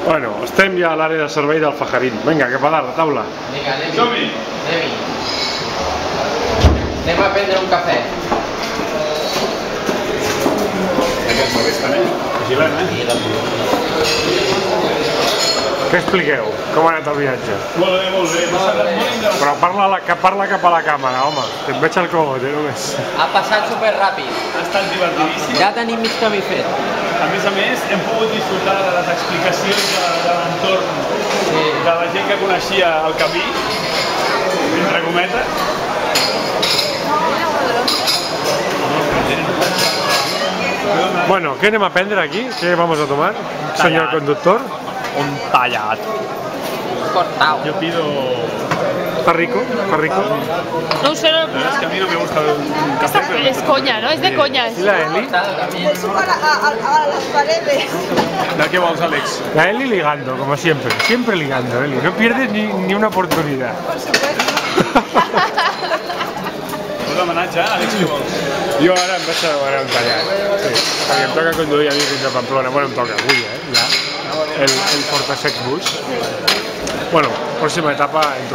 Bueno, estem ja a l'àrea de servei del Fajarín. Vinga, cap a dalt, a taula. Vinga, anem-hi. Som-hi. Anem a prendre un cafè. Aquests morers també. Vigilem, Què expliqueu? Com ha anat el viatge? Molt bé, molt bé. M'ha semblat molt interessant. Però parla cap a la càmera, home. Que em veig el cogote, només. Ha passat superràpid. Ha estat divertidíssim. Ja tenim mig camí fet. A més, hem pogut disfrutar de les explicacions de l'entorn de la gent que coneixia el camí, entre cometes. Bueno, ¿qué anem a prendre aquí? ¿Qué vamos a tomar, señor conductor? Un tallat. Cortao. Yo pido... ¿Está rico? ¿Está rico? No ho sé, no. La verdad es que a mí no me gusta un café, pero... Es coña, ¿no? Es de coña. ¿Y la Eli? Subo a las paredes. ¿De qué vamos, Alex? La Eli ligando, como siempre. Siempre ligando, Eli. No pierdes ni una oportunidad. Por supuesto. Vols homenatge, Àlex, què vols? Jo ara em vaig a demanar un tallat. Sí, perquè em toca conduir a mi fins a Pamplona. Bueno, em toca avui, ja. El Fortasec Bus. Bueno, próxima etapa en tu